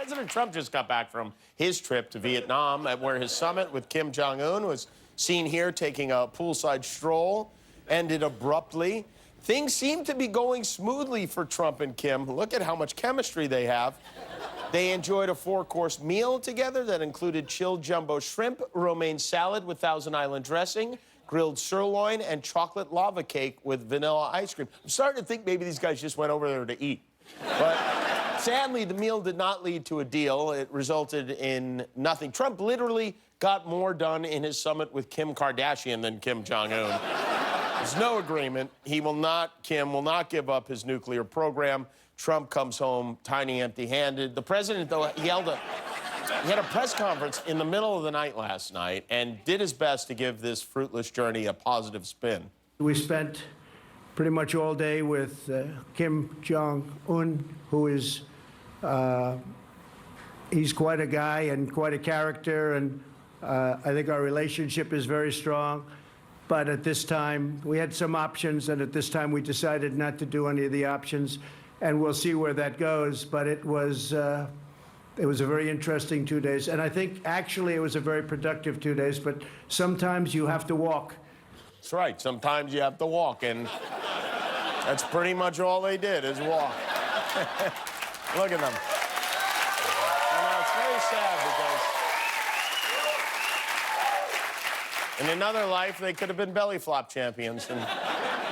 President Trump just got back from his trip to Vietnam, where his summit with Kim Jong Un was seen here taking a poolside stroll, ended abruptly. Things seem to be going smoothly for Trump and Kim. Look at how much chemistry they have. They enjoyed a 4-course meal together that included chilled jumbo shrimp, romaine salad with Thousand Island dressing, grilled sirloin, and chocolate lava cake with vanilla ice cream. I'm starting to think maybe these guys just went over there to eat. But sadly, the meal did not lead to a deal. It resulted in nothing. Trump literally got more done in his summit with Kim Kardashian than Kim Jong Un. There's no agreement. Kim will not give up his nuclear program. Trump comes home tiny empty-handed. The president, though, he had a press conference in the middle of the night last night and did his best to give this fruitless journey a positive spin. We spent pretty much all day with Kim Jong Un, who is, he's quite a guy and quite a character, and I think our relationship is very strong. But at this time, we had some options, and at this time we decided not to do any of the options, and we'll see where that goes. But it was a very interesting 2 days, and I think actually it was a very productive 2 days, but sometimes you have to walk. That's right, sometimes you have to walk, and that's pretty much all they did, is walk. Look at them. You know, it's very sad because in another life, they could have been belly flop champions. And,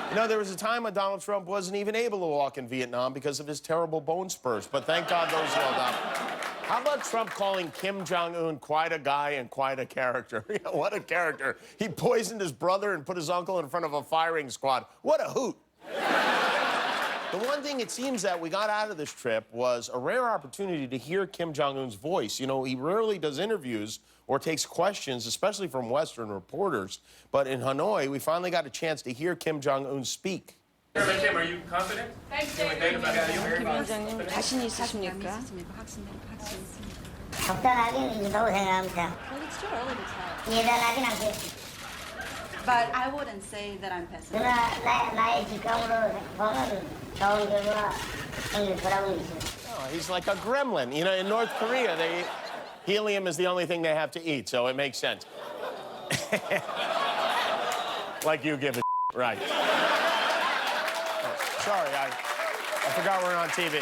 you know, there was a time when Donald Trump wasn't even able to walk in Vietnam because of his terrible bone spurs, but thank God those held up. How about Trump calling Kim Jong Un quite a guy and quite a character? What a character. He poisoned his brother and put his uncle in front of a firing squad. What a hoot. The one thing it seems that we got out of this trip was a rare opportunity to hear Kim Jong Un's voice. You know, he rarely does interviews or takes questions, especially from Western reporters. But in Hanoi, we finally got a chance to hear Kim Jong Un speak. Kim, are you confident? 김원장님 자신 있으십니까? 적당하긴 있다고 생각합니다. Well, it's too early to tell. 예단하긴 않겠습니다. But I wouldn't say that I'm pessimistic. 그러나 나의 직감으로 보면 좋은 결과 생길 거라고 믿습니다. Oh, he's like a gremlin. You know, in North Korea, helium is the only thing they have to eat, so it makes sense. Like you give a right. Sorry, I forgot we're on TV.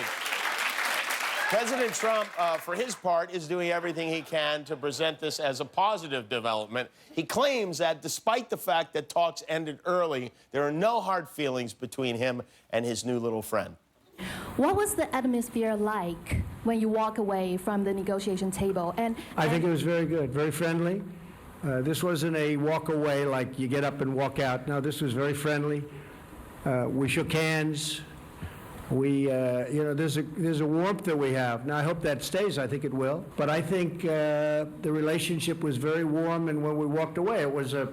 President Trump, for his part, is doing everything he can to present this as a positive development. He claims that despite the fact that talks ended early, there are no hard feelings between him and his new little friend. What was the atmosphere like when you walk away from the negotiation table? I think it was very good, very friendly. This wasn't a walk away like you get up and walk out. No, this was very friendly. We shook hands. You know, there's a warmth that we have. Now, I hope that stays. I think it will. But I think the relationship was very warm, and when we walked away, it was a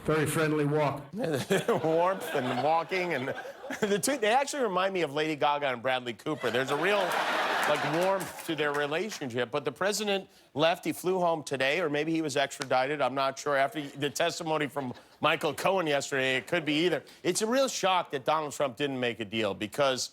very friendly walk. Warmth and walking, and they actually remind me of Lady Gaga and Bradley Cooper. There's a real, like, warmth to their relationship. But the president left. He flew home today, or maybe he was extradited. I'm not sure. After the testimony from Michael Cohen yesterday, it could be either. It's a real shock that Donald Trump didn't make a deal because,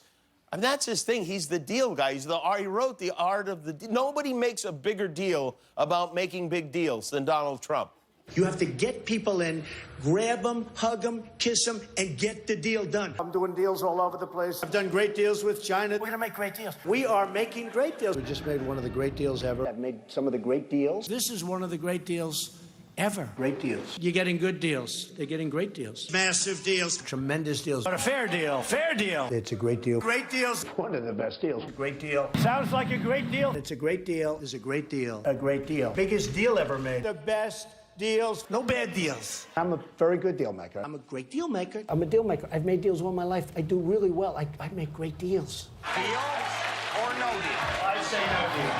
and that's his thing. He's the deal guy. He wrote The Art of the Deal. Nobody makes a bigger deal about making big deals than Donald Trump. You have to get people in, grab them, hug them, kiss them, and get the deal done. I'm doing deals all over the place. I've done great deals with China. We're going to make great deals. We are making great deals. We just made one of the great deals ever. I've made some of the great deals. This is one of the great deals ever. Great deals. You're getting good deals. They're getting great deals. Massive deals. Tremendous deals. But a fair deal. Fair deal. It's a great deal. Great deals. One of the best deals. Great deal. Sounds like a great deal. It's a great deal. It's a great deal. A great deal. Biggest deal ever made. The best deals. No bad deals. I'm a very good deal maker. I'm a great deal maker. I'm a deal maker. I've made deals all my life. I do really well. I make great deals. Deal or no deal? I say no deal.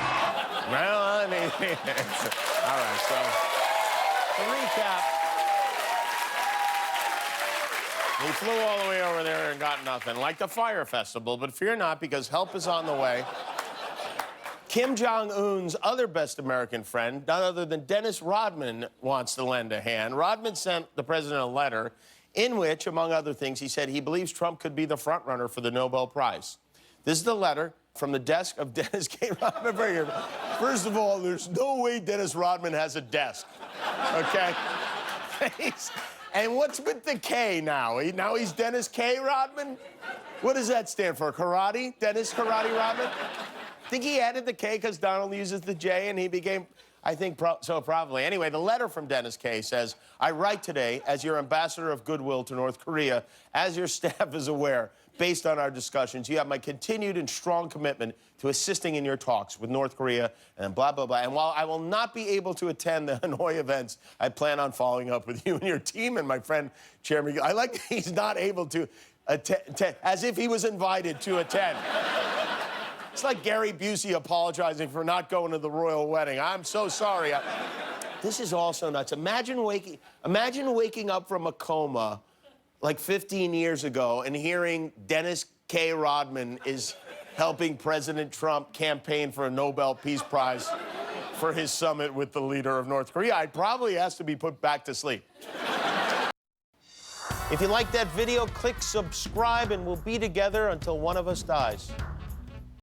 Well, I mean, all right, so to recap, he flew all the way over there and got nothing, like the Fire Festival, but fear not, because help is on the way. Kim Jong Un's other best American friend, none other than Dennis Rodman, wants to lend a hand. Rodman sent the president a letter in which, among other things, he said he believes Trump could be the frontrunner for the Nobel Prize. This is the letter from the desk of Dennis K. Rodman. First of all, there's no way Dennis Rodman has a desk, okay? And what's with the K now? Now he's Dennis K. Rodman? What does that stand for? Karate? Dennis Karate Rodman? Think he added the K because Donald uses the J and he became, I think, so probably. Anyway, the letter from Dennis K. says, I write today as your ambassador of goodwill to North Korea. As your staff is aware, based on our discussions, you have my continued and strong commitment to assisting in your talks with North Korea and blah, blah, blah. And while I will not be able to attend the Hanoi events, I plan on following up with you and your team and my friend, Chairman. I like that he's not able to attend, as if he was invited to attend. It's like Gary Busey apologizing for not going to the royal wedding. I'm so sorry. This is also nuts. Imagine waking up from a coma like 15 years ago and hearing Dennis K. Rodman is helping President Trump campaign for a Nobel Peace Prize for his summit with the leader of North Korea. I'd probably ask to be put back to sleep. If you like that video, click subscribe and we'll be together until one of us dies.